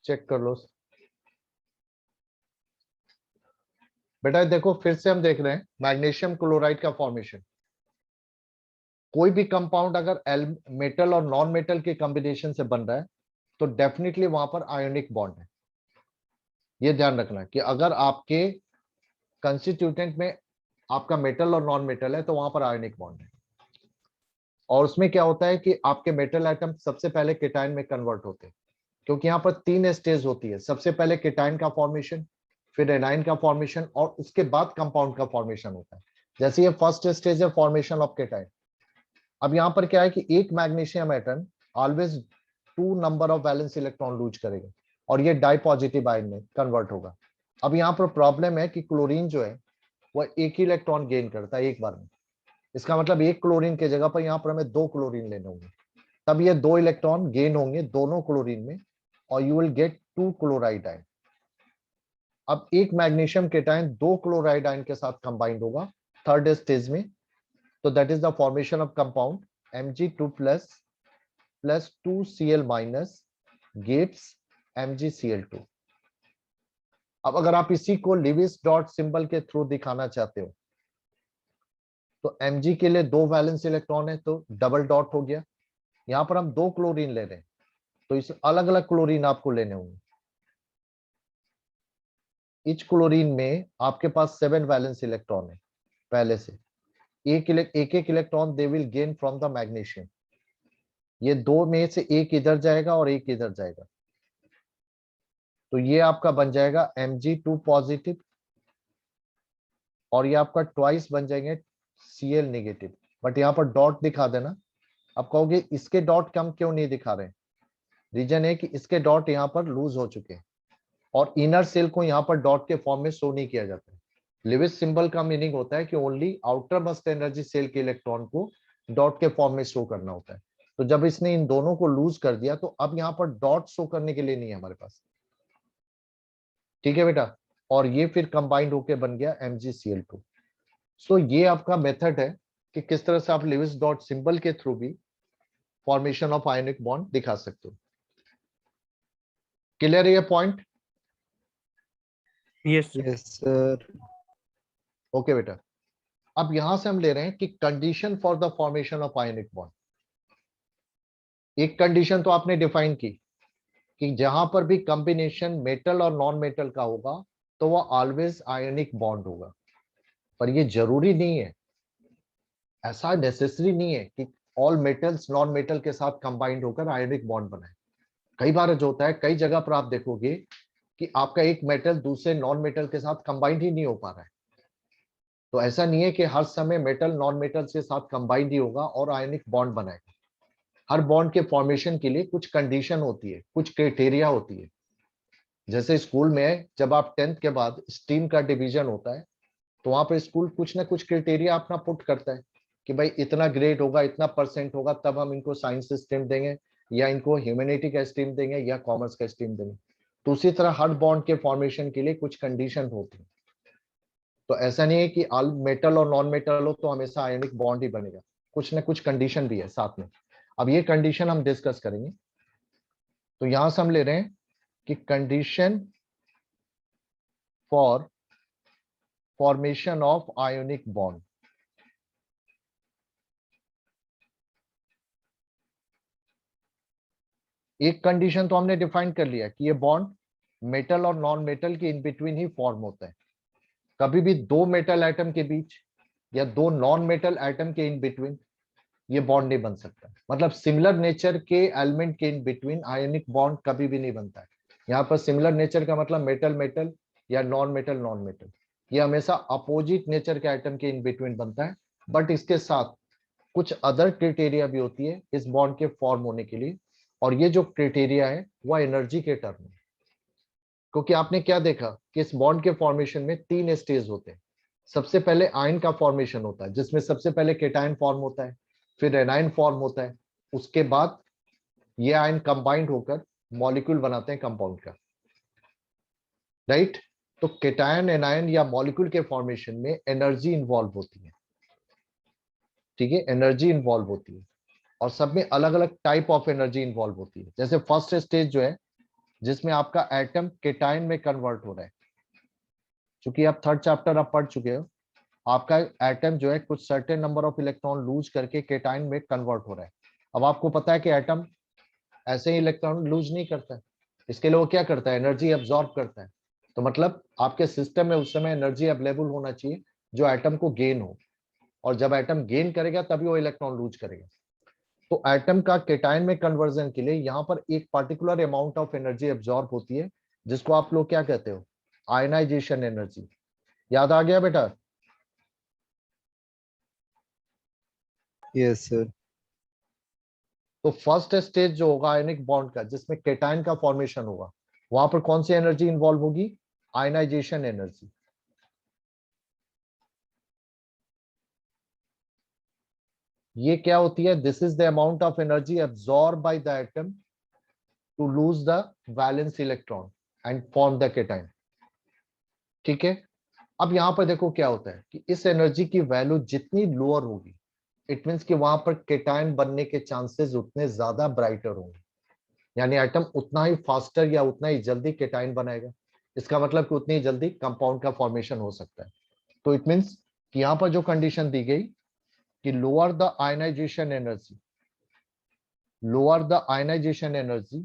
Check कर लो बेटा। देखो फिर से हम देख रहे हैं मैग्नीशियम क्लोराइड का फॉर्मेशन। कोई भी कंपाउंड अगर मेटल और नॉन मेटल के कॉम्बिनेशन से बन रहा है तो डेफिनेटली वहां पर आयोनिक बॉन्ड है। ये ध्यान रखना कि अगर आपके कंस्टिट्यूटेंट में आपका मेटल और नॉन मेटल है तो वहां पर आयोनिक बॉन्ड है। और उसमें क्या होता है कि आपके मेटल आइटम सबसे पहले केटायन में कन्वर्ट होते हैं, क्योंकि यहाँ पर 3 स्टेज होती है। सबसे पहले केटायन का फॉर्मेशन, फिर एनायन का फॉर्मेशन, और उसके बाद कंपाउंड का फॉर्मेशन होता है। जैसे ये फर्स्ट स्टेज है, फॉर्मेशन ऑफ केटायन। अब यहाँ पर क्या है कि एक magnesium atom always 2 number of valence electron loose करेगा और ये डाई पॉजिटिव आयन में कन्वर्ट होगा। अब यहाँ पर प्रॉब्लम है कि क्लोरीन जो है वह एक ही इलेक्ट्रॉन गेन करता है एक बार में। इसका मतलब एक क्लोरीन की जगह पर यहाँ पर हमें 2 क्लोरीन लेने होंगे, तब ये 2 इलेक्ट्रॉन गेन होंगे दोनों क्लोरीन में और you will get 2 chloride ion. अब एक मैग्नीशियम केटायन 2 क्लोराइड आयन के साथ कंबाइंड होगा थर्ड स्टेज में, तो that is the formation of compound Mg2 plus 2Cl minus gives MgCl2। अब अगर आप इसी को लिविस डॉट सिंबल के थ्रू दिखाना चाहते हो तो Mg के लिए 2 वैलेंस इलेक्ट्रॉन है तो डबल डॉट हो गया। यहां पर हम 2 क्लोरीन ले रहे हैं तो इस अलग अलग क्लोरीन आपको लेने होंगे। इच क्लोरीन में आपके पास 7 वैलेंस इलेक्ट्रॉन है पहले से। एक एक electron they will gain from the magnesium. ये 2 में से एक इधर जाएगा और एक इधर जाएगा, तो ये आपका बन जाएगा Mg2 पॉजिटिव और ये आपका ट्वाइस बन जाएंगे Cl नेगेटिव। बट यहाँ पर डॉट दिखा देना। अब कहोगे इसके डॉट कम क्यों नहीं दिखा रहे? रीजन है कि इसके डॉट यहाँ पर लूज हो चुके हैं और इनर सेल को यहाँ पर डॉट के फॉर्म में शो नहीं किया जाता है। लिविस सिंबल का मीनिंग होता है कि only outermost energy shell के इलेक्ट्रॉन को डॉट के फॉर्म में शो करना होता है। तो जब इसने इन दोनों को लूज कर दिया तो अब यहाँ पर डॉट शो करने के लिए नहीं है हमारे पास। ठीक है बेटा, और ये फिर कंबाइंड होके बन गया MgCl2। सो ये आपका मेथड है कि किस तरह से आप लिविस डॉट सिंबल के थ्रू भी फॉर्मेशन ऑफ आयनिक बॉन्ड दिखा सकते हो। क्लियर है ये पॉइंट? Yes sir. ओके बेटा, अब यहां से हम ले रहे हैं कि condition for the formation of ionic bond. एक कंडीशन तो आपने डिफाइन की कि जहां पर भी कॉम्बिनेशन मेटल और नॉन मेटल का होगा तो वह ऑलवेज आयनिक बॉन्ड होगा। पर ये जरूरी नहीं है, ऐसा नेसेसरी नहीं है कि ऑल मेटल्स नॉन मेटल के साथ कंबाइंड होकर आयनिक बॉन्ड बनाए। कई बार जो होता है, कई जगह पर आप देखोगे कि आपका एक मेटल दूसरे नॉन मेटल के साथ कंबाइंड ही नहीं हो पा रहा है। तो ऐसा नहीं है कि हर समय मेटल नॉन मेटल के साथ कंबाइंड ही होगा और आयनिक बॉन्ड बनाएगा। हर बॉन्ड के फॉर्मेशन के लिए कुछ कंडीशन होती है, कुछ क्राइटेरिया होती है। जैसे स्कूल में जब आप 10th के बाद स्ट्रीम का डिवीजन होता है तो वहां पर स्कूल कुछ ना कुछ क्राइटेरिया अपना पुट करता है कि भाई इतना ग्रेड होगा, इतना परसेंट होगा, तब हम इनको साइंस स्ट्रीम देंगे या इनको ह्यूमैनिटी का स्ट्रीम देंगे या कॉमर्स का स्ट्रीम देंगे। तो उसी तरह हर बॉन्ड के फॉर्मेशन के लिए कुछ कंडीशन होती है। तो ऐसा नहीं है कि ऑल मेटल और नॉन मेटल हो तो हमेशा आयनिक बॉन्ड ही बनेगा, कुछ ना कुछ कंडीशन भी है साथ में। अब ये कंडीशन हम डिस्कस करेंगे। तो यहां से हम ले रहे हैं कि condition for formation of ionic bond. एक कंडीशन तो हमने डिफाइन कर लिया कि ये बॉन्ड मेटल और नॉन मेटल के इन बिटवीन ही फॉर्म होता है। कभी भी 2 मेटल एटम के बीच या 2 नॉन मेटल एटम के इन बिटवीन ये बॉन्ड नहीं बन सकता। मतलब सिमिलर नेचर के एलिमेंट के इन बिटवीन आयोनिक बॉन्ड कभी भी नहीं बनता है। यहाँ पर सिमिलर नेचर का मतलब मेटल मेटल या नॉन मेटल नॉन मेटल, ये हमेशा अपोजिट नेचर के आइटम के इन बिटवीन बनता है। बट इसके साथ कुछ अदर क्राइटेरिया भी होती है इस बॉन्ड के फॉर्म होने के लिए, और ये जो क्राइटेरिया है वह एनर्जी के टर्म में। क्योंकि आपने क्या देखा कि इस बॉन्ड के फॉर्मेशन में 3 स्टेज होते हैं। सबसे पहले आयन का फॉर्मेशन होता है जिसमें सबसे पहले केटायन फॉर्म होता है, फिर एनायन फॉर्म होता है, उसके बाद ये आयन कंबाइंड होकर मॉलिक्यूल बनाते हैं कंपाउंड का। राइट? तो केटायन एनायन या मॉलिक्यूल के फॉर्मेशन में एनर्जी इन्वॉल्व होती है। ठीक है, एनर्जी इन्वॉल्व होती है और सब में अलग अलग टाइप ऑफ एनर्जी इन्वॉल्व होती है। जैसे फर्स्ट स्टेज जो है जिसमें आपका एटम केटाइन में कन्वर्ट हो रहा है। क्योंकि आप थर्ड चैप्टर आप पढ़ चुके हो, आपका एटम जो है कुछ certain number of electron lose करके केटाइन में कन्वर्ट हो रहा है। अब आपको पता है कि एटम ऐसे ही इलेक्ट्रॉन लूज नहीं करता है, इसके लिए वो क्या करता है, एनर्जी एब्जॉर्ब करता है। तो मतलब आपके सिस्टम में उस समय एनर्जी अवेलेबल होना चाहिए जो एटम को गेन हो, और जब एटम गेन करेगा तभी वो इलेक्ट्रॉन लूज करेगा। तो एटम का केटाइन में कन्वर्जन के लिए यहाँ पर एक particular amount of energy absorb होती है, जिसको आप लोग क्या कहते हो, आयनाइजेशन एनर्जी। याद आ गया बेटा? Yes sir. तो फर्स्ट स्टेज जो होगा आयनिक बॉन्ड का, जिसमें केटाइन का फॉर्मेशन होगा, वहां पर कौन सी एनर्जी इंवॉल्व होगी, आयनाइजेशन एनर्जी। ये क्या होती है, this is the amount of energy absorb by the atom to lose the valence electron and form the cation. ठीक है, अब यहां पर देखो क्या होता है कि इस एनर्जी की वैल्यू जितनी लोअर होगी, इट मींस कि वहां पर केटाइन बनने के चांसेस उतने ज्यादा ब्राइटर होंगे, यानी एटम उतना ही फास्टर या उतना ही जल्दी केटाइन बनाएगा। इसका मतलब कि उतनी जल्दी कंपाउंड का फॉर्मेशन हो सकता है। तो इट मींस कि यहां पर जो कंडीशन दी गई कि lower the ionisation energy, lower the ionisation energy,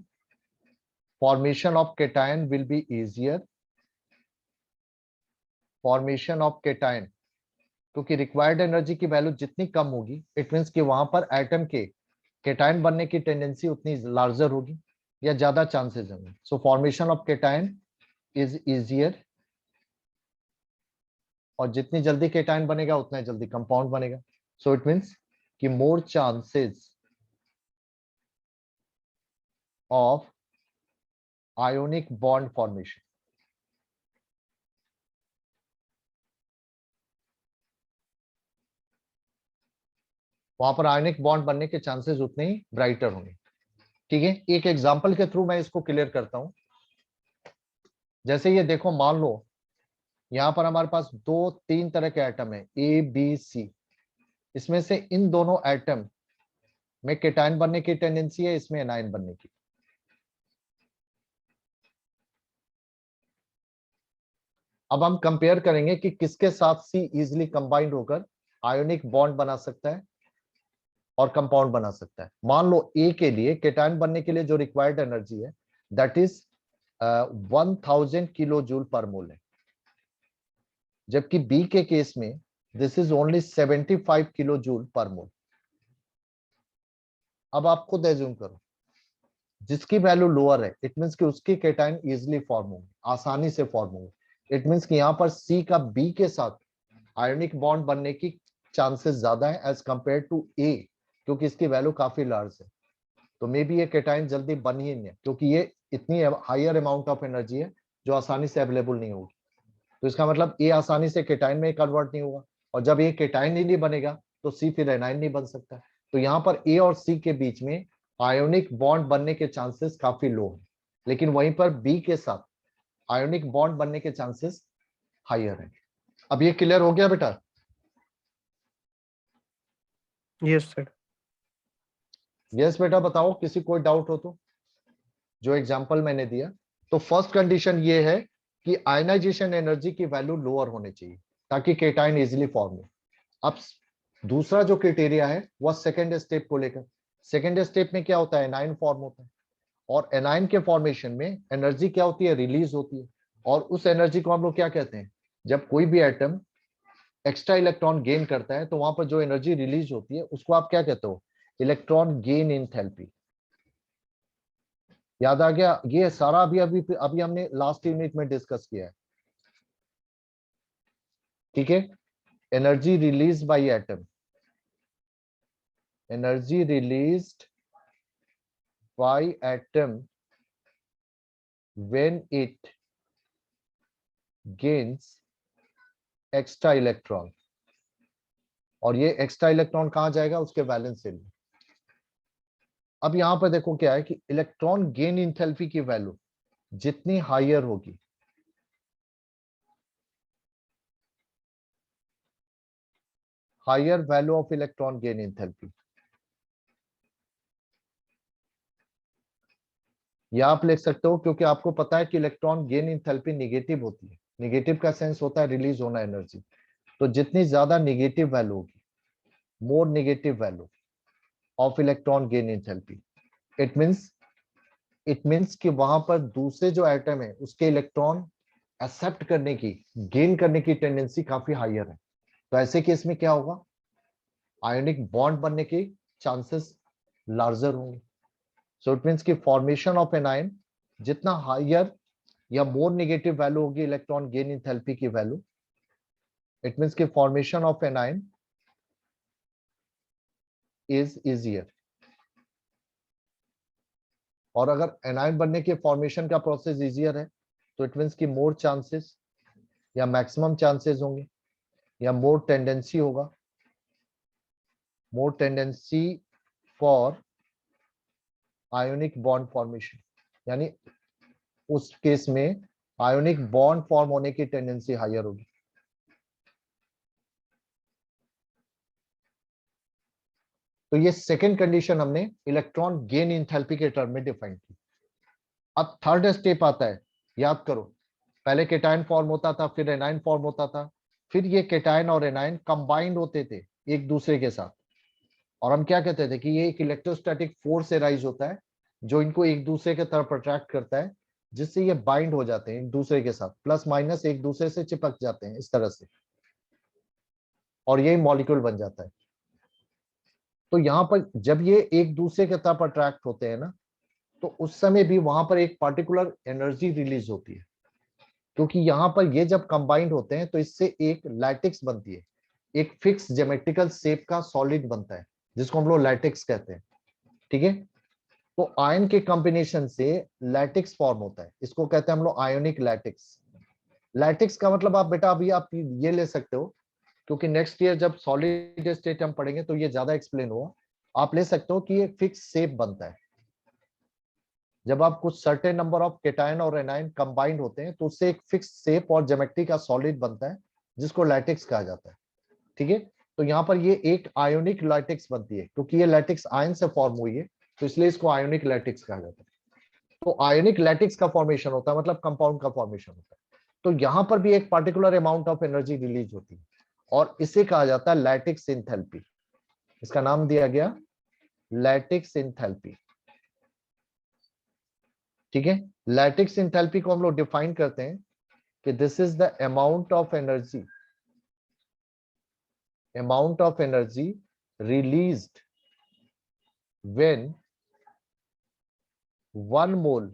formation of cation will be easier, formation of cation, क्योंकि रिक्वायर्ड एनर्जी की वैल्यू जितनी कम होगी, इट मींस कि वहां पर एटम के केटाइन बनने की टेंडेंसी उतनी लार्जर होगी या ज्यादा चांसेस होंगे। सो formation of cation is easier, और जितनी जल्दी केटाइन बनेगा उतना जल्दी कंपाउंड बनेगा। सो इट मींस कि more chances of ionic bond formation. वहां पर आयोनिक बॉन्ड बनने के चांसेस उतने ही ब्राइटर होंगे। ठीक है, एक एग्जांपल के थ्रू मैं इसको क्लियर करता हूं। जैसे ये देखो, मान लो यहां पर हमारे पास दो तीन तरह के एटम है, ए बी सी। इसमें से इन दोनों एटम में केटाइन बनने की टेंडेंसी है, इसमें एनाइन बनने की। अब हम कंपेयर करेंगे कि किसके साथ सी इजिली कंबाइंड होकर आयोनिक बॉन्ड बना सकता है और कंपाउंड बना सकता है। मान लो ए के लिए केटाइन बनने के लिए जो रिक्वायर्ड एनर्जी है that is 1000 kilojoule per mole है, जबकि बी के केस में this is only 75 kilojoule per mole. अब आप खुद एज्यूम करो, जिसकी वैल्यू लोअर है, इट मींस कि उसकी केटाइन इजिली फॉर्म होंगे, आसानी से फॉर्म होंगे। इट मींस कि यहाँ पर सी का बी के साथ आयोनिक बॉन्ड बनने की चांसेस ज्यादा है एज कंपेयर टू ए, क्योंकि इसकी वैल्यू काफी लार्ज है। तो मे बी ये केटाइन जल्दी बन ही नहीं है, क्योंकि ये इतनी हायर अमाउंट ऑफ एनर्जी है जो आसानी से अवेलेबल नहीं होगी। तो इसका मतलब ए आसानी से केटाइन में कन्वर्ट नहीं होगा, और जब ए केटाइन ही नहीं बनेगा तो सी फिर एनाइन नहीं बन सकता। तो यहाँ पर ए और सी के बीच में आयोनिक बॉन्ड बनने के चांसेस काफी लो है, लेकिन वहीं पर बी के साथ आयोनिक बॉन्ड बनने के चांसेस हायर है। अब ये क्लियर हो गया बेटा? Yes sir. यस बेटा, बताओ किसी कोई डाउट हो तो, जो एग्जांपल मैंने दिया। तो फर्स्ट कंडीशन ये है कि आयनाइजेशन एनर्जी की वैल्यू लोअर होनी चाहिए ताकि केटाइन इजीली फॉर्म हो। अब दूसरा जो क्राइटेरिया है वह सेकेंड स्टेप को लेकर। सेकेंड स्टेप में क्या होता है, एनाइन फॉर्म होता है, और एनाइन के फॉर्मेशन में एनर्जी क्या होती है, रिलीज होती है। और उस एनर्जी को हम लोग क्या कहते हैं, जब कोई भी एटम एक्स्ट्रा इलेक्ट्रॉन गेन करता है तो वहां पर जो एनर्जी रिलीज होती है उसको आप क्या कहते हो, इलेक्ट्रॉन गेन इंथैल्पी। याद आ गया? ये सारा अभी अभी अभी हमने लास्ट यूनिट में डिस्कस किया है। ठीक है, energy release by atom, energy released by atom when it gains extra electron. और ये एक्स्ट्रा इलेक्ट्रॉन कहां जाएगा, उसके वैलेंस शेल में। अब यहां पर देखो क्या है कि इलेक्ट्रॉन गेन इंथैल्पी की वैल्यू जितनी हायर होगी, higher value of electron gain enthalpy, या आप लिख सकते हो क्योंकि आपको पता है कि इलेक्ट्रॉन गेन इंथैल्पी निगेटिव होती है, निगेटिव का सेंस होता है रिलीज होना एनर्जी, तो जितनी ज्यादा निगेटिव वैल्यू होगी, मोर negative value of electron gain enthalpy, it means कि वहां पर दूसरे जो एटम है उसके इलेक्ट्रॉन एक्सेप्ट करने की, गेन करने की टेंडेंसी काफी हायर है। तो ऐसे केस में क्या होगा, आयोनिक बॉन्ड बनने के चांसेस लार्जर होंगे। सो इट मींस कि फॉर्मेशन ऑफ एन आयन जितना हायर या मोर नेगेटिव वैल्यू होगी इलेक्ट्रॉन गेन इंथैल्पी की वैल्यू, इट मींस कि formation of anion is easier. और अगर एनायन बनने के फॉर्मेशन का प्रोसेस इजियर है तो इट मींस कि मोर चांसेस या मैक्सिमम चांसेस होंगे या मोर टेंडेंसी होगा, more tendency for ionic bond formation, यानी उस केस में आयोनिक बॉन्ड फॉर्म होने की टेंडेंसी हायर होगी। तो ये सेकेंड कंडीशन हमने इलेक्ट्रॉन गेन इंथैल्पी के टर्म में डिफाइन की। अब थर्ड स्टेप आता है, याद करो पहले केटायन फॉर्म होता था, फिर एनायन फॉर्म होता था, फिर ये केटायन और एनायन कंबाइंड होते थे एक दूसरे के साथ, और हम क्या कहते थे कि ये एक इलेक्ट्रोस्टैटिक फोर्स से राइज होता है जो इनको एक दूसरे के तरफ अट्रैक्ट करता है, जिससे ये बाइंड हो जाते हैं एक दूसरे के साथ, प्लस माइनस एक दूसरे से चिपक जाते हैं इस तरह से, और यही मॉलिक्यूल बन जाता है। तो यहाँ पर जब ये एक दूसरे के तरफ अट्रैक्ट होते हैं ना, तो उस समय भी वहां पर एक पार्टिकुलर एनर्जी रिलीज होती है, क्योंकि यहाँ पर ये जब कंबाइंड होते हैं तो इससे एक लैटिक्स बनती है, एक फिक्स ज्योमेट्रिकल शेप का सॉलिड बनता है जिसको हम लोग लैटिक्स कहते हैं। ठीक है, तो आयन के कॉम्बिनेशन से लैटिक्स फॉर्म होता है, इसको कहते हैं हम लोग आयोनिक लैटिक्स। लैटिक्स का मतलब आप बेटा अभी आप ये ले सकते हो, क्योंकि नेक्स्ट ईयर जब सॉलिड स्टेट हम पढ़ेंगे तो ये ज्यादा एक्सप्लेन होगा। आप ले सकते हो कि ये फिक्स शेप बनता है जब आप कुछ सर्टेन नंबर ऑफ केटायन और एनायन कंबाइंड होते हैं, तो उससे एक फिक्स शेप और ज्योमेट्री का सॉलिड बनता है जिसको लैटिक्स कहा जाता है। ठीक है, तो यहाँ पर ये एक आयोनिक लैटिक्स बनती है, क्योंकि ये लैटिक्स आयन से फॉर्म हुई है तो इसलिए इसको आयोनिक लैटिक्स कहा जाता है। तो आयोनिक लैटिक्स का फॉर्मेशन होता है, मतलब कंपाउंड का फॉर्मेशन होता है। तो यहाँ पर भी एक particular amount of energy release होती है और इसे कहा जाता है लैटिक्स इंथैल्पी। इसका नाम दिया गया लैटिक्स इंथैल्पी। ठीक है, लैटिक्स इंथैल्पी को हम लोग डिफाइन करते हैं कि this is the amount of energy released when 1 mole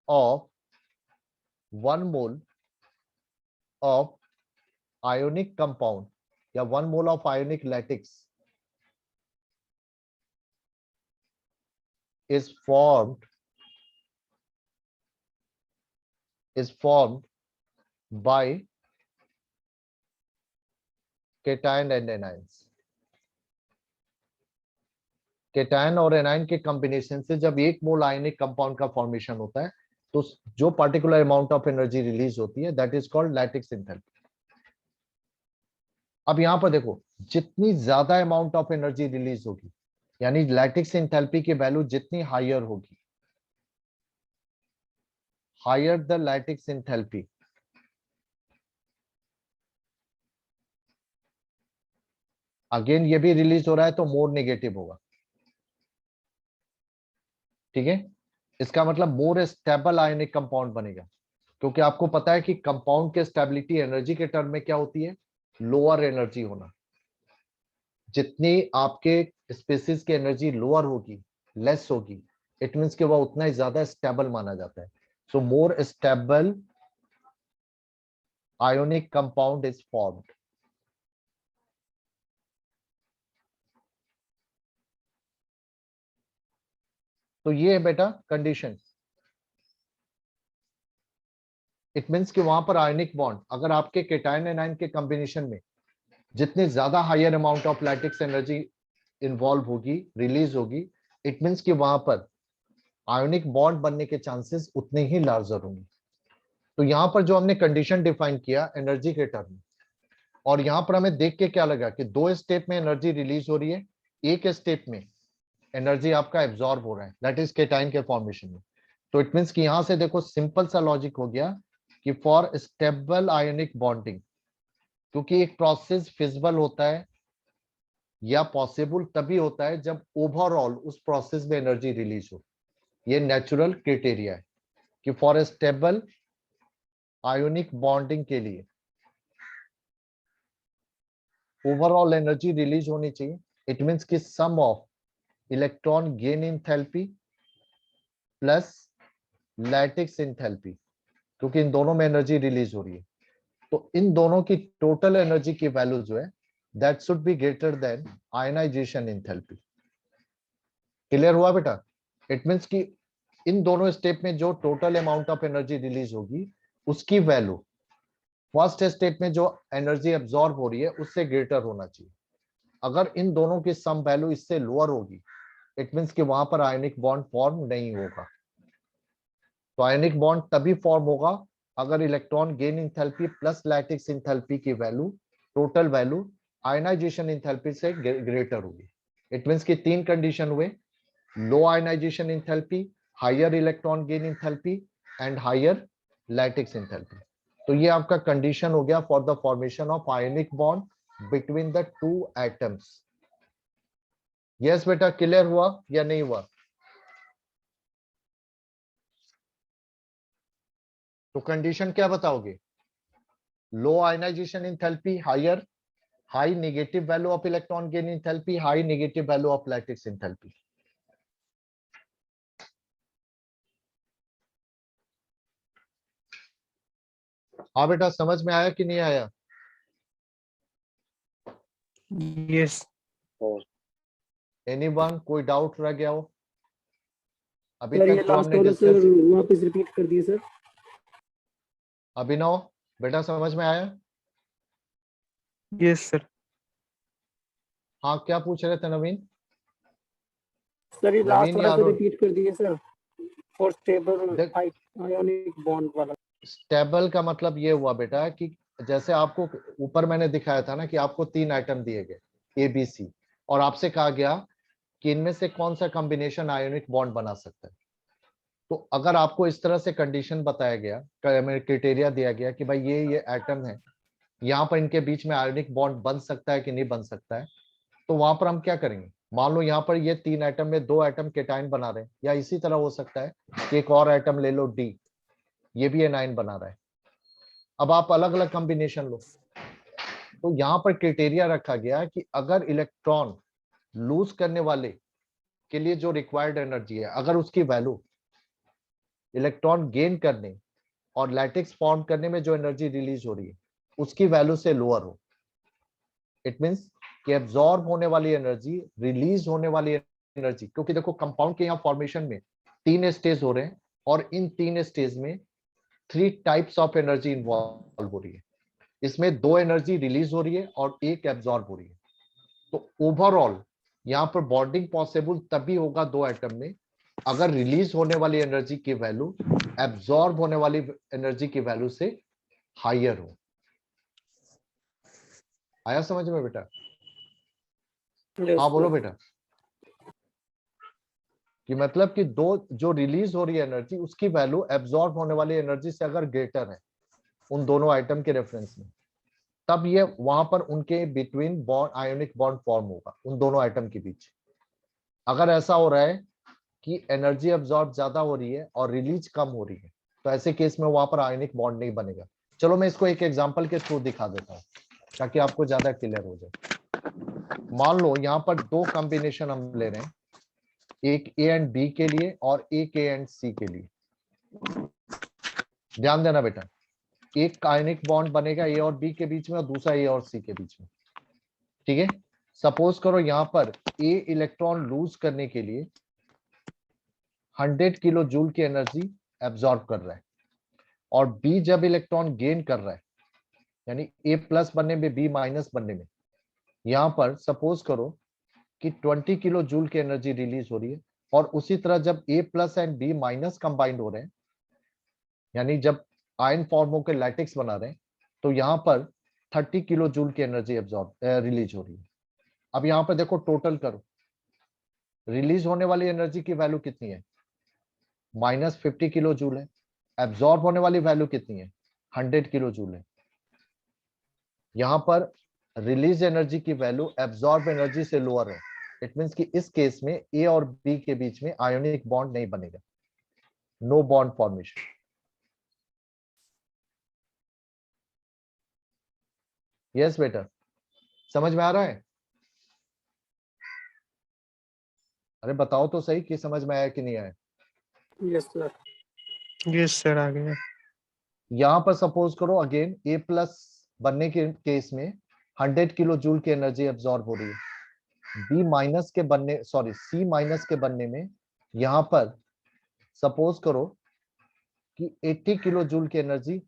of ionic compound या 1 mole of ionic lattice is formed by cation and anions। Cation और एनायन के कॉम्बिनेशन से जब 1 मोल आयनिक कंपाउंड का फॉर्मेशन होता है तो जो particular amount of energy release होती है that is called lattice enthalpy. अब यहां पर देखो, जितनी ज्यादा अमाउंट ऑफ एनर्जी रिलीज होगी, यानी लैटिक्स इंथैल्पी की वैल्यू जितनी हायर होगी, higher the lattice enthalpy, again ये भी रिलीज हो रहा है तो मोर नेगेटिव होगा। ठीक है, इसका मतलब मोर स्टेबल आयनिक कंपाउंड बनेगा, क्योंकि आपको पता है कि कंपाउंड के स्टेबिलिटी एनर्जी के टर्म में क्या होती है, लोअर एनर्जी होना। जितनी आपके स्पेसिस की एनर्जी लोअर होगी, लेस होगी, इट मींस कि वह उतना ही ज्यादा स्टेबल माना जाता है। So more stable ionic compound is formed. तो ये है बेटा कंडीशन। इट मींस कि वहां पर आयोनिक बॉन्ड, अगर आपके केटायन एनायन के कॉम्बिनेशन में जितनी ज्यादा higher amount of lattice energy involve होगी, रिलीज होगी, इट मींस कि वहां पर आयोनिक बॉन्ड बनने के चांसेस उतने ही लार्जर होंगे। तो यहां पर जो हमने कंडीशन डिफाइन किया एनर्जी के टर्म में, और यहां पर हमें देख के क्या लगा कि 2 स्टेप में एनर्जी रिलीज हो रही है, एक स्टेप में एनर्जी आपका एब्जॉर्ब हो रहा है, दैट इज केटाइन के फॉर्मेशन में। तो इट मींस कि यहां से देखो सिंपल सा लॉजिक हो गया कि फॉर स्टेबल आयोनिक बॉन्डिंग, क्योंकि एक प्रोसेस फिजिबल होता है या पॉसिबल तभी होता है जब ओवरऑल उस प्रोसेस में एनर्जी रिलीज हो। ये नेचुरल क्राइटेरिया है कि फॉर स्टेबल आयोनिक बॉन्डिंग के लिए ओवरऑल एनर्जी रिलीज होनी चाहिए। इट मींस कि sum of electron gain enthalpy plus lattice enthalpy, क्योंकि इन दोनों में एनर्जी रिलीज हो रही है, तो इन दोनों की टोटल एनर्जी की वैल्यू जो है that should be greater than ionisation enthalpy. Clear हुआ बेटा? इट मींस कि इन दोनों स्टेप में जो total amount of energy release होगी उसकी वैल्यू फर्स्ट स्टेप में जो एनर्जी एब्जॉर्ब हो रही है उससे ग्रेटर होना चाहिए। अगर इन दोनों की सम वैल्यू इससे लोअर होगी इट मींस कि वहां पर आयनिक बॉन्ड फॉर्म नहीं होगा। तो आयनिक बॉन्ड तभी फॉर्म होगा अगर electron gain enthalpy plus lattice enthalpy की value total value ionisation enthalpy से ग्रेटर होगी। इट मींस कि तीन कंडीशन हुए, low ionisation enthalpy, higher electron gain enthalpy and higher lattice enthalpy. तो ये आपका कंडीशन हो गया for the formation of ionic bond between the two atoms. Yes बेटा, क्लियर हुआ या नहीं हुआ? तो कंडीशन क्या बताओगे? Low ionisation enthalpy, higher high negative value of electron gain enthalpy, high negative value of lattice enthalpy. हाँ बेटा, समझ में आया कि नहीं आया? Yes. एनीवन कोई डाउट रह गया हो? अभी सर ये तक जो लास्ट हमने वाला डिस्कस, सर वापस रिपीट कर दिए सर। अभिनव बेटा समझ में आया? Yes, sir. हाँ, क्या पूछ रहे थे नवीन? सर ये लास्ट नवीन या वाला सर अरुण? रिपीट कर दिए सर, फॉर स्टेबल देख, आयोनिक बॉन्ड वाला। स्टेबल का मतलब ये हुआ बेटा कि जैसे आपको ऊपर मैंने दिखाया था ना कि आपको तीन आइटम दिए गए ए बी सी, और आपसे कहा गया कि इनमें से कौन सा कॉम्बिनेशन आयोनिक बॉन्ड बना सकता है। तो अगर आपको इस तरह से कंडीशन बताया गया, क्राइटेरिया दिया गया कि भाई ये एटम है, यहाँ पर इनके बीच में आयोनिक बॉन्ड बन सकता है कि नहीं बन सकता है, तो वहां पर हम क्या करेंगे? मान लो यहाँ पर ये तीन एटम में दो एटम केटाइन बना रहे हैं, या इसी तरह हो सकता है कि एक और एटम ले लो डी, ये भी एनाइन बना रहा है। अब आप अलग अलग कॉम्बिनेशन लो, तो यहाँ पर क्राइटेरिया रखा गया कि अगर इलेक्ट्रॉन लूज करने वाले के लिए जो रिक्वायर्ड एनर्जी है, अगर उसकी वैल्यू इलेक्ट्रॉन गेन करने और लैटिक्स फॉर्म करने में जो एनर्जी रिलीज हो रही है उसकी वैल्यू से लोअर हो, इट मींस कि एब्जॉर्ब होने वाली एनर्जी, रिलीज होने वाली एनर्जी, क्योंकि देखो कंपाउंड के यहाँ फॉर्मेशन में तीन स्टेज हो रहे हैं और इन तीन स्टेज में three types of energy involve हो रही है। इसमें दो एनर्जी रिलीज हो रही है और एक एब्जॉर्ब हो रही है। तो ओवरऑल यहाँ पर बॉन्डिंग पॉसिबल तभी होगा दो एटम में अगर रिलीज होने वाली एनर्जी की वैल्यू एब्जॉर्ब होने वाली एनर्जी की वैल्यू से हायर हो। आया समझ में बेटा? हाँ बोलो बेटा। कि मतलब कि दो जो रिलीज हो रही है एनर्जी उसकी वैल्यू एब्जॉर्ब होने वाली एनर्जी से अगर ग्रेटर है उन दोनों आइटम के रेफरेंस में, तब ये वहां पर उनके between bond ionic bond form होगा उन दोनों आइटम के बीच। अगर ऐसा हो रहा है कि एनर्जी एब्जॉर्ब ज्यादा हो रही है और रिलीज कम हो रही है, तो ऐसे केस में वहां पर आयोनिक बॉन्ड नहीं बनेगा। चलो मैं इसको एक एग्जांपल के थ्रू दिखा देता हूँ ताकि आपको ज्यादा क्लियर हो जाए। मान लो यहाँ पर दो कॉम्बिनेशन हम ले रहे हैं, एक ए एंड बी के लिए और एक ए एंड सी के लिए। ध्यान देना बेटा, एक आयनिक बॉन्ड बनेगा ए और बी के बीच में और दूसरा ए और सी के बीच में। ठीक है, सपोज करो यहाँ पर ए इलेक्ट्रॉन लूज करने के लिए 100 किलो जूल की एनर्जी एब्जॉर्ब कर रहा है और बी जब इलेक्ट्रॉन गेन कर रहा है यानी ए प्लस बनने में बी माइनस बनने में, यहाँ पर सपोज करो कि 20 किलो जूल की एनर्जी रिलीज हो रही है। और उसी तरह जब A plus and B minus combined हो रहे हैं यानी जब आयन फॉर्म होकर लैटिक्स बना रहे हैं, तो यहाँ पर 30 किलो जूल की एनर्जी एब्जॉर्ब रिलीज हो रही है। अब यहाँ पर देखो टोटल करो, रिलीज होने वाली एनर्जी की वैल्यू कितनी है? -50 किलो जूल है। एब्जॉर्ब होने वाली वैल्यू कितनी है? 100 किलो जूल है। यहां पर रिलीज एनर्जी की वैल्यू एब्जॉर्ब एनर्जी से लोअर है। इट मींस कि इस केस में ए और बी के बीच में आयोनिक बॉन्ड नहीं बनेगा, नो बॉन्ड फॉर्मेशन। यस बेटा, समझ में आ रहा है? अरे बताओ तो सही कि समझ में आया कि नहीं आया। Yes sir. यस सर, आ गया। यहां पर सपोज करो अगेन ए प्लस बनने के केस में 100 किलो जूल की एनर्जी एब्जॉर्ब हो रही है। बी माइनस के बनने, सॉरी सी माइनस के बनने में यहां पर सपोज करो कि 80 किलो जूल की एनर्जी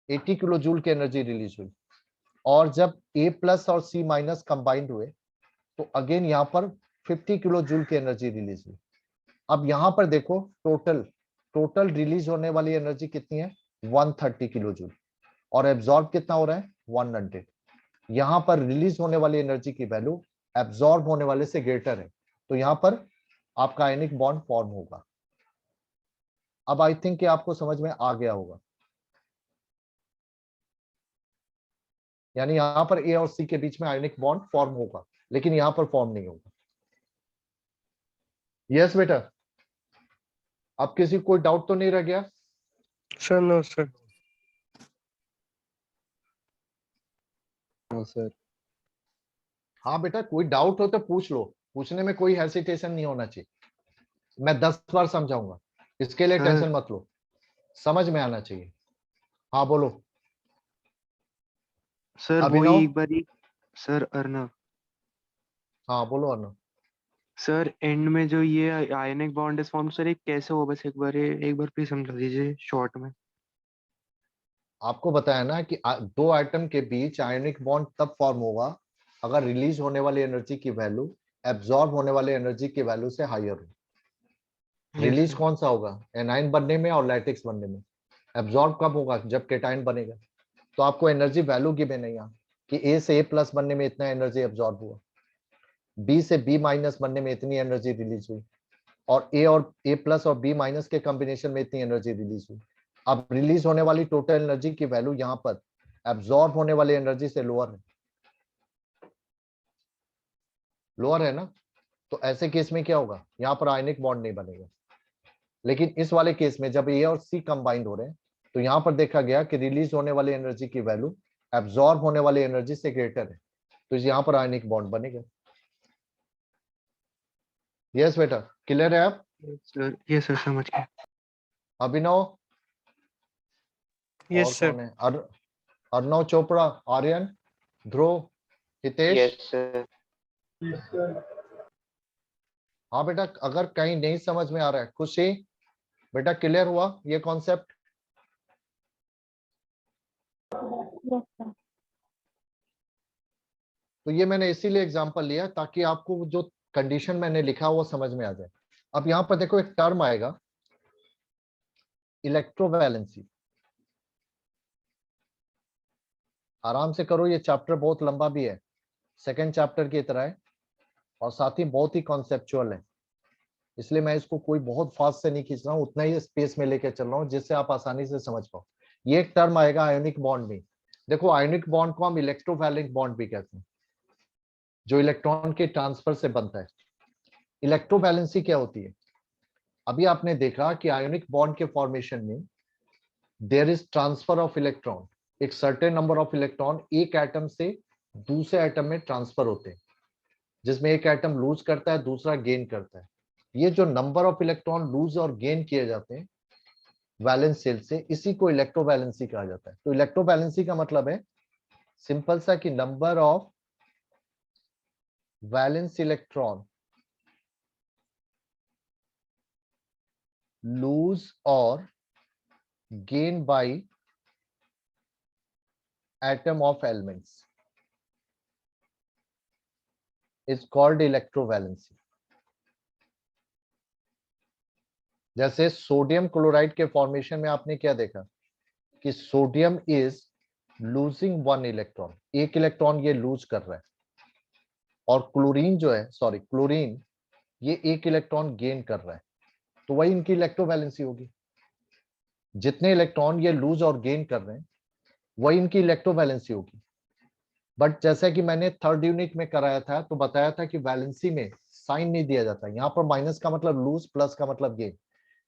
80 किलो जूल की एनर्जी रिलीज हुई। और जब ए प्लस और सी माइनस कंबाइंड हुए तो अगेन यहां पर 50 किलो जूल की एनर्जी रिलीज हुई। अब यहां पर देखो टोटल रिलीज होने वाली एनर्जी कितनी है? 130 किलो जूल। और एब्जॉर्ब कितना हो रहा है? 100। यहां पर रिलीज होने वाली एनर्जी की वैल्यू एब्जॉर्ब होने वाले से ग्रेटर है, तो यहां पर आपका आयनिक बॉन्ड फॉर्म होगा। अब आई थिंक कि आपको समझ में आ गया होगा। यानी यहां पर ए और सी के बीच में आयनिक बॉन्ड फॉर्म होगा, लेकिन यहां पर फॉर्म नहीं होगा। यस बेटा, अब किसी कोई डाउट तो नहीं रह गया? Sir no sir. सर। हाँ बेटा, कोई डाउट हो तो पूछ लो, पूछने में कोई हेसिटेशन नहीं होना चाहिए। मैं 10 बार समझाऊंगा, इसके लिए सर। टेंशन मत लो, समझ में आना चाहिए। हाँ बोलो। सर अभिनव? वही एक बार सर अर्नव। हाँ बोलो अनु। सर एंड में जो ये ionic bond is form, sir ये कैसे हुआ? बस एक बार प्लीज समझा दीजिए शॉर्ट में। आपको बताया ना कि दो आइटम के बीच आयनिक बॉन्ड तब फॉर्म होगा अगर रिलीज होने वाली एनर्जी की वैल्यू एब्जॉर्ब होने वाली एनर्जी की वैल्यू से हायर हो। Yes release sir. कौन सा होगा? एनाइन बनने में और लैटिक्स बनने में। एब्जॉर्ब कब होगा? जब केटाइन बनेगा। तो आपको एनर्जी वैल्यू गिवन है यहाँ कि ए से ए प्लस बनने में इतना एनर्जी एब्जॉर्ब हुआ, बी से बी माइनस बनने में इतनी एनर्जी रिलीज हुई, और ए प्लस और बी माइनस के कॉम्बिनेशन में इतनी एनर्जी रिलीज हुई। अब रिलीज होने वाली टोटल एनर्जी की वैल्यू यहाँ पर एब्जॉर्ब होने वाली एनर्जी से लोअर है ना। तो ऐसे केस में क्या होगा? यहाँ पर आयनिक बॉन्ड नहीं बनेगा। लेकिन इस वाले केस में जब ए और सी कंबाइंड हो रहे हैं तो यहाँ पर देखा गया कि रिलीज होने वाली एनर्जी की वैल्यू एब्जॉर्ब होने वाली एनर्जी से ग्रेटर है, तो यहाँ पर आयनिक बॉन्ड बनेगा। यस बेटा, क्लियर है आप? सर ये सर समझ गया। अभिनव? और यस सर। कौन है? अर्णव चोपड़ा, आर्यन, ध्रुव, हितेश? Yes sir. हाँ बेटा, अगर कहीं नहीं समझ में आ रहा है, खुशी बेटा क्लियर हुआ ये कॉन्सेप्ट? तो ये मैंने इसीलिए एग्जांपल लिया ताकि आपको जो कंडीशन मैंने लिखा वो समझ में आ जाए। अब यहां पर देखो एक टर्म आएगा इलेक्ट्रोवैलेंसी। आराम से करो, ये चैप्टर बहुत लंबा भी है, सेकंड चैप्टर की तरह है, और साथ ही बहुत ही कॉन्सेप्चुअल है। इसलिए मैं इसको कोई बहुत फास्ट से नहीं खींच रहा हूँ, उतना ही स्पेस में लेकर चल रहा हूँ जिससे आप आसानी से समझ पाओ। ये एक टर्म आएगा आयोनिक बॉन्ड में। देखो आयोनिक बॉन्ड को हम इलेक्ट्रोवैलेंट बॉन्ड भी कहते हैं, जो इलेक्ट्रॉन के ट्रांसफर से बनता है। इलेक्ट्रोवैलेंसी क्या होती है? अभी आपने देखा कि आयोनिक बॉन्ड के फॉर्मेशन में there is transfer of electron. एक सर्टेन नंबर ऑफ इलेक्ट्रॉन एक एटम से दूसरे एटम में ट्रांसफर होते हैं, जिसमें एक एटम लूज करता है, दूसरा गेन करता है। ये जो नंबर ऑफ इलेक्ट्रॉन लूज और गेन किए जाते हैं वैलेंस शेल से, इसी को इलेक्ट्रोवैलेंसी कहा जाता है। तो इलेक्ट्रोवैलेंसी का मतलब है सिंपल सा कि number of valence electron lose और gain by atom of elements is called electrovalency. जैसे सोडियम क्लोराइड के फॉर्मेशन में आपने क्या देखा कि सोडियम इज लूजिंग 1 इलेक्ट्रॉन, एक इलेक्ट्रॉन ये लूज कर रहा है, और क्लोरीन जो है, सॉरी क्लोरीन ये एक इलेक्ट्रॉन गेन कर रहा है, तो वही इनकी इलेक्ट्रोवैलेंसी होगी। जितने इलेक्ट्रॉन ये लूज और गेन कर रहे हैं वही इनकी इलेक्ट्रोवैलेंसी होगी। बट जैसा कि मैंने थर्ड यूनिट में कराया था तो बताया था कि वैलेंसी में साइन नहीं दिया जाता, यहाँ पर माइनस का मतलब लूज, प्लस का मतलब गेन।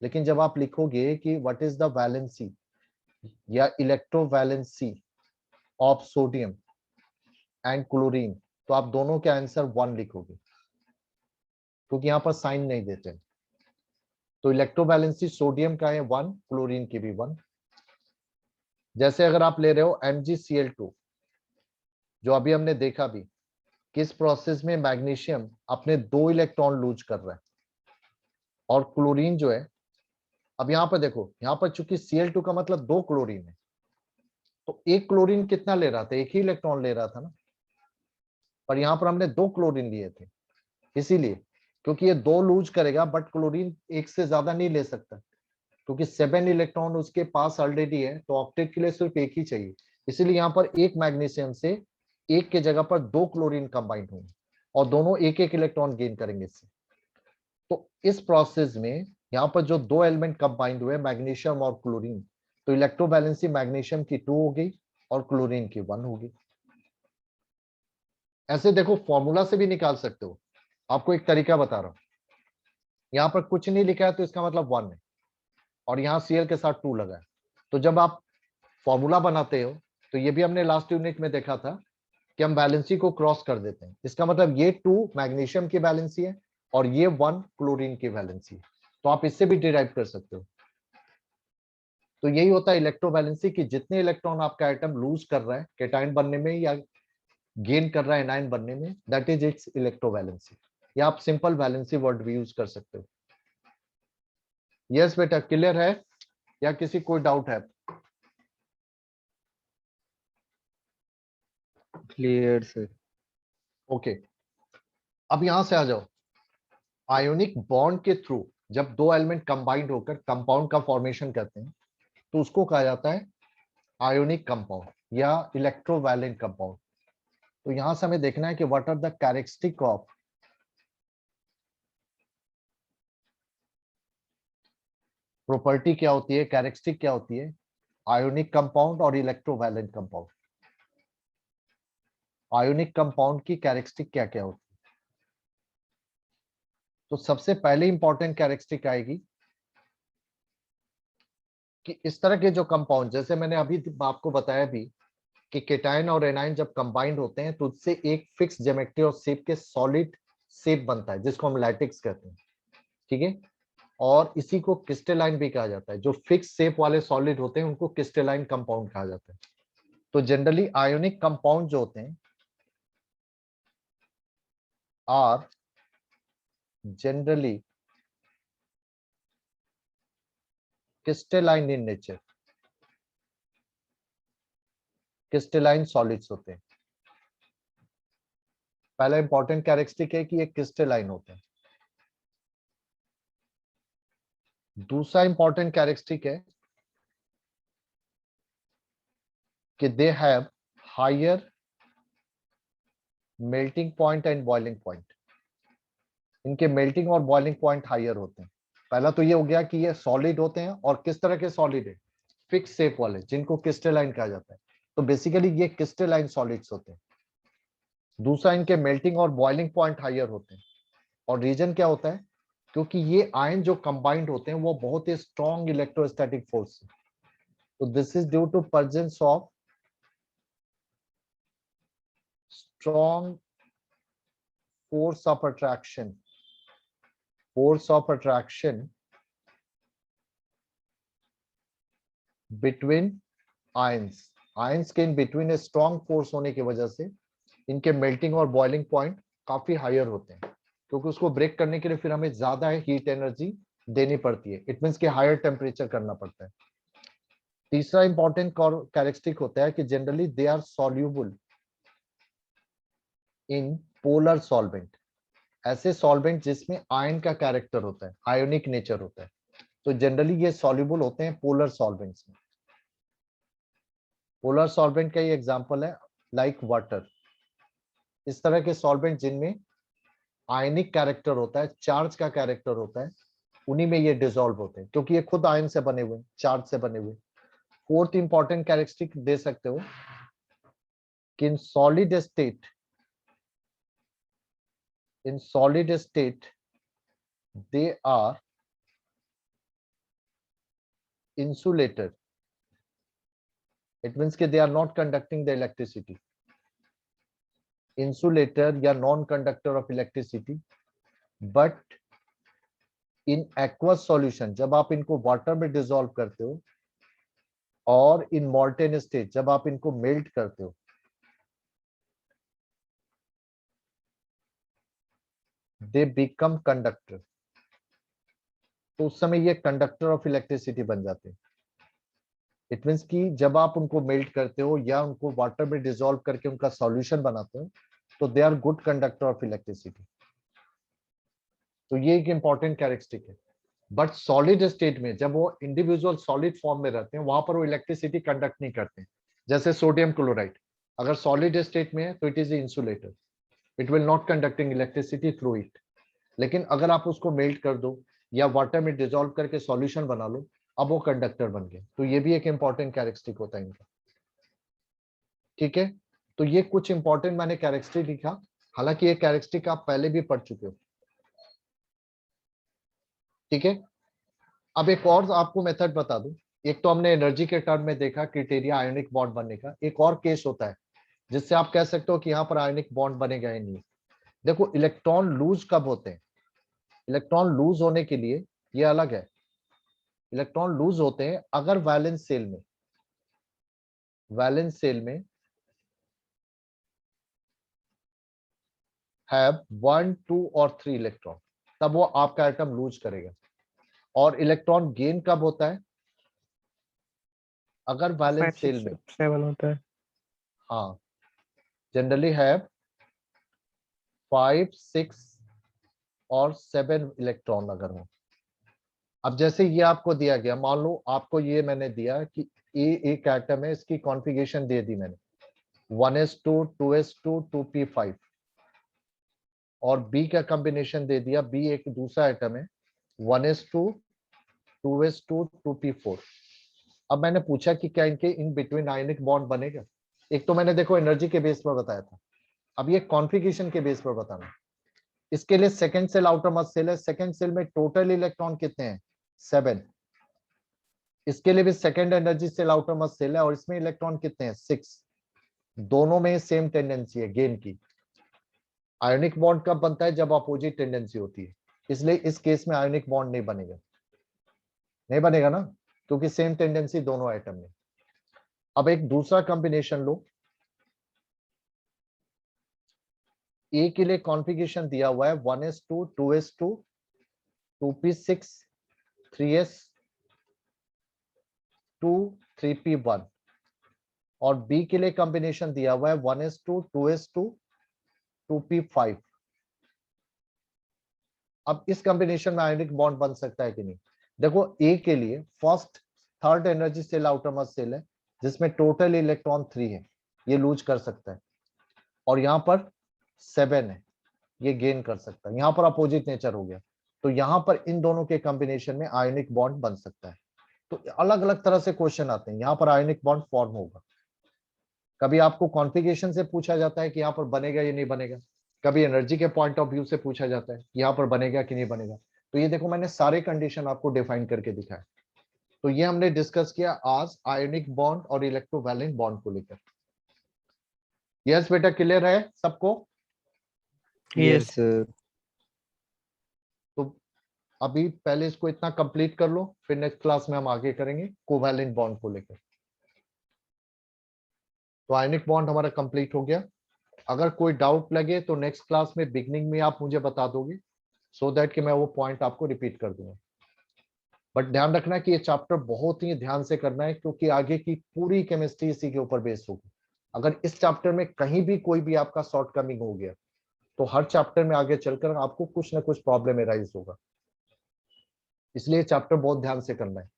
लेकिन जब आप लिखोगे कि व्हाट इज द वैलेंसी या electrovalency of sodium and chlorine, तो आप दोनों के आंसर 1 लिखोगे, क्योंकि यहाँ पर साइन नहीं देते। तो इलेक्ट्रोवैलेंसी सोडियम का है 1, क्लोरीन की भी 1। जैसे अगर आप ले रहे हो MgCl2, जो अभी हमने देखा भी, किस प्रोसेस में मैग्नीशियम अपने 2 इलेक्ट्रॉन लूज कर रहा है, और क्लोरीन जो है, अब यहाँ पर देखो, यहाँ पर चूंकि Cl2 का मतलब 2 क्लोरीन है, तो एक क्लोरीन कितना ले रहा था, एक ही इलेक्ट्रॉन ले रहा था ना, पर यहाँ पर हमने 2 क्लोरीन लिए थे, इसीलिए, क्योंकि ये 2 लूज करेगा, बट क्लोरीन एक से ज्यादा नहीं ले सकता, क्योंकि 7 इलेक्ट्रॉन उसके पास ऑलरेडी है, तो ऑक्टेट के लिए सिर्फ एक ही चाहिए। इसीलिए यहाँ पर एक मैग्नीशियम से एक के जगह पर 2 क्लोरीन कंबाइंड होंगे, और दोनों एक एक इलेक्ट्रॉन गेन करेंगे इससे। तो इस प्रोसेस में यहाँ पर जो 2 एलिमेंट कंबाइंड हुए, मैग्नीशियम और क्लोरीन, तो इलेक्ट्रोवैलेंसी मैग्नीशियम की 2 हो गई और क्लोरीन की 1 होगी। ऐसे देखो फॉर्मूला से भी निकाल सकते हो, आपको एक तरीका बता रहा हूं। यहाँ पर कुछ नहीं लिखा है तो इसका मतलब 1 है, और यहाँ Cl के साथ 2 लगा है। तो जब आप फॉर्मूला बनाते हो, तो ये भी हमने लास्ट यूनिट में देखा था कि हम बैलेंसी को क्रॉस कर देते हैं। इसका मतलब ये 2 मैग्नीशियम की बैलेंसी है और ये 1 क्लोरीन की बैलेंसी है, तो आप इससे भी डिराइव कर सकते हो। तो यही होता है इलेक्ट्रोवैलेंसी, कि जितने इलेक्ट्रॉन आपका एटम लूज कर रहा है केटाइन बनने में या गेन कर रहा है एनाइन बनने में, दैट इज इट्स इलेक्ट्रोवैलेंसी। या आप सिंपल वैलेंसी वर्ड भी यूज कर सकते हो। यस बेटा, क्लियर है या किसी कोई डाउट है? Clear sir. ओके, अब यहां से आ जाओ। आयोनिक बॉन्ड के थ्रू जब 2 एलिमेंट कंबाइंड होकर कंपाउंड का फॉर्मेशन करते हैं, तो उसको कहा जाता है आयोनिक कंपाउंड या इलेक्ट्रोवैलेंट कंपाउंड। तो यहां से हमें देखना है कि what are the characteristic of property, क्या होती है, कैरेक्टरिस्टिक क्या होती है आयोनिक कंपाउंड और इलेक्ट्रोवैलेंट कंपाउंड। आयोनिक कंपाउंड की कैरेक्टरिस्टिक क्या क्या होती है? तो सबसे पहले इंपॉर्टेंट कैरेक्टरिस्टिक आएगी कि इस तरह के जो कंपाउंड, जैसे मैंने अभी आपको बताया भी कि केटाइन और एनाइन जब कंबाइंड होते हैं तो उससे एक फिक्स ज्योमेट्री और शेप के सॉलिड शेप बनता है, जिसको हम लैटिक्स कहते हैं। ठीक है, और इसी को क्रिस्टलाइन भी कहा जाता है। जो फिक्स शेप वाले सॉलिड होते हैं उनको क्रिस्टलाइन कंपाउंड कहा जाता है। तो जनरली आयोनिक कंपाउंड जो होते हैं are generally crystalline in nature, crystalline solids होते हैं। पहला इंपॉर्टेंट कैरेक्टरिस्टिक है कि ये क्रिस्टलाइन होते हैं। दूसरा इंपॉर्टेंट कैरेक्टरिस्टिक है कि they have higher melting point and boiling point. इनके मेल्टिंग और बॉइलिंग पॉइंट हायर होते हैं। पहला तो ये हो गया कि ये सॉलिड होते हैं, और किस तरह के सॉलिड है, फिक्स शेप वाले, जिनको क्रिस्टलाइन कहा जाता है। तो बेसिकली ये क्रिस्टलाइन सॉलिड्स होते हैं। दूसरा, इनके मेल्टिंग और बॉइलिंग पॉइंट हायर होते हैं। और रीजन क्या होता है, क्योंकि ये आयन जो कंबाइंड होते हैं वो बहुत ही स्ट्रॉन्ग इलेक्ट्रोस्टैटिक फोर्स है। तो this is due to presence of strong force of attraction, force of attraction between ions, ions के in between a strong force होने की वजह से इनके मेल्टिंग और बॉइलिंग पॉइंट काफी हायर होते हैं, क्योंकि उसको ब्रेक करने के लिए फिर हमें ज्यादा हीट एनर्जी देनी पड़ती है। इट मींस कि हायर टेम्परेचर करना पड़ता है। तीसरा इंपॉर्टेंट कैरेक्टरिस्टिक होता है कि generally they are soluble in polar solvent, ऐसे सॉल्वेंट जिसमें आयन का कैरेक्टर होता है, आयोनिक नेचर होता है। तो जनरली ये सॉल्युबल होते हैं पोलर सॉल्वेंट्स में। पोलर सॉल्वेंट का ये एग्जांपल है, लाइक वाटर। इस तरह के सॉल्वेंट जिनमें आयनिक कैरेक्टर होता है, चार्ज का कैरेक्टर होता है, उन्हीं में ये डिसॉल्व होते हैं, क्योंकि ये खुद आयन से बने हुए, चार्ज से बने हुए। फोर्थ इंपॉर्टेंट कैरेक्टरिस्टिक दे सकते हो कि in solid state they are insulator. It means कि they are not conducting the electricity. Insulator या non-conductor of electricity, but in aqueous solution जब आप इनको वाटर में डिसॉल्व करते हो और इन molten state जब आप इनको मेल्ट करते हो, they become conductor. तो उस समय ये कंडक्टर ऑफ इलेक्ट्रिसिटी बन जाते हैं। इट मीन्स कि जब आप उनको मेल्ट करते हो या उनको वाटर में डिसॉल्व करके उनका सॉल्यूशन बनाते हो, तो they are good conductor of electricity. तो ये एक इंपॉर्टेंट कैरेक्टरिस्टिक है। बट सॉलिड स्टेट में जब वो इंडिविजुअल सॉलिड फॉर्म में रहते हैं, वहां पर वो इलेक्ट्रिसिटी कंडक्ट नहीं करते हैं। जैसे सोडियम क्लोराइड अगर सॉलिड स्टेट में है तो it is insulator, it will not conducting electricity through it. लेकिन अगर आप उसको मेल्ट कर दो या वाटर में डिसॉल्व करके सॉल्यूशन बना लो, अब वो कंडक्टर बन गए। तो ये भी एक इंपॉर्टेंट कैरेक्टरिस्टिक होता है इनका। ठीक है, तो ये कुछ इंपॉर्टेंट मैंने कैरेक्टरिस्टिक लिखा, हालांकि ये कैरेक्टरिस्टिक आप पहले भी पढ़ चुके हो। ठीक है, अब एक और आपको मेथड बता दूं। एक तो हमने एनर्जी के टर्म में देखा क्राइटेरिया आयनिक बॉन्ड बनने का। एक और केस होता है जिससे आप कह सकते हो कि यहाँ पर आयनिक बॉन्ड बनेगा या नहीं। देखो इलेक्ट्रॉन लूज कब होते हैं? इलेक्ट्रॉन लूज होने के लिए ये अलग है। इलेक्ट्रॉन लूज होते हैं अगर वैलेंस सेल में हैव 1, 2 और 3 इलेक्ट्रॉन, तब वो आपका एटम लूज करेगा। और इलेक्ट्रॉन गेन कब होता है? अगर वैलेंस सेल में 7 होता है। हाँ, जनरली हैव 5, 6 और 7 इलेक्ट्रॉन अगर हो। अब जैसे ये आपको दिया गया, मान लो आपको ये मैंने दिया कि ए एक एटम है, इसकी कॉन्फ़िगरेशन दे दी मैंने 1s2 2s2 2p5 और बी का कॉम्बिनेशन दे दिया, बी एक दूसरा एटम है 1s2 2s2 2p4। अब मैंने पूछा कि क्या इनके इन बिटवीन आयनिक बॉन्ड बनेगा? एक तो मैंने देखो एनर्जी के बेस पर बताया था, अब ये कॉन्फ़िगरेशन के बेस पर बताना। इसके लिए second shell outermost shell है, सेकंड सेल में टोटल इलेक्ट्रॉन कितने हैं? 7। इसके लिए भी second energy shell outermost shell है और इसमें इलेक्ट्रॉन कितने हैं? 6। दोनों में सेम टेंडेंसी है गेन की। आयनिक बॉन्ड कब बनता है? जब अपोजिट टेंडेंसी होती है। इसलिए इस केस में आयनिक बॉन्ड नहीं बनेगा ना, क्योंकि सेम टेंडेंसी दोनों एटम में। अब एक दूसरा कॉम्बिनेशन लो, ए के लिए कॉन्फ़िगरेशन दिया हुआ है 1s2 2s2 2p6 3s2 3p1 और बी के लिए कॉम्बिनेशन दिया हुआ है 1s2 2s2 2p5। अब इस कॉम्बिनेशन में आयनिक बॉन्ड बन सकता है कि नहीं? देखो ए के लिए first third energy shell outermost shell है जिसमें टोटल इलेक्ट्रॉन 3 है, ये लूज कर सकता है। और यहाँ पर 7 है, ये गेन कर सकता है। यहाँ पर अपोजिट नेचर हो गया, तो यहाँ पर इन दोनों के कॉम्बिनेशन में आयनिक बॉन्ड बन सकता है। तो अलग अलग तरह से क्वेश्चन आते हैं, यहाँ पर आयनिक बॉन्ड फॉर्म होगा। कभी आपको कॉन्फ़िगरेशन से पूछा जाता है कि यहाँ पर बनेगा या नहीं बनेगा, कभी एनर्जी के पॉइंट ऑफ व्यू से पूछा जाता है कि यहाँ पर बनेगा कि नहीं बनेगा। तो ये देखो मैंने सारे कंडीशन आपको डिफाइन करके दिखाया। तो ये हमने डिस्कस किया आज आयनिक बॉन्ड और इलेक्ट्रोवैलेंट बॉन्ड को लेकर। यस बेटा, क्लियर है सबको? यस तो अभी पहले इसको इतना कंप्लीट कर लो, फिर नेक्स्ट क्लास में हम आगे करेंगे कोवैलेंट बॉन्ड को लेकर। तो आयनिक बॉन्ड हमारा कंप्लीट हो गया। अगर कोई डाउट लगे तो नेक्स्ट क्लास में बिगनिंग में आप मुझे बता दोगे, सो दैट कि मैं वो पॉइंट आपको रिपीट कर दूंगा। बट ध्यान रखना कि ये चैप्टर बहुत ही ध्यान से करना है, क्योंकि आगे की पूरी केमिस्ट्री इसी के ऊपर बेस्ड होगी। अगर इस चैप्टर में कहीं भी कोई भी आपका शॉर्ट कमिंग हो गया तो हर चैप्टर में आगे चलकर आपको कुछ ना कुछ प्रॉब्लम एराइज होगा। इसलिए चैप्टर बहुत ध्यान से करना है।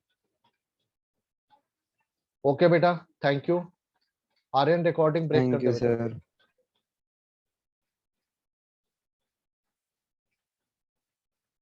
ओके बेटा, thank you. Aryan recording break कर थैंक यू दे बेटा। सर।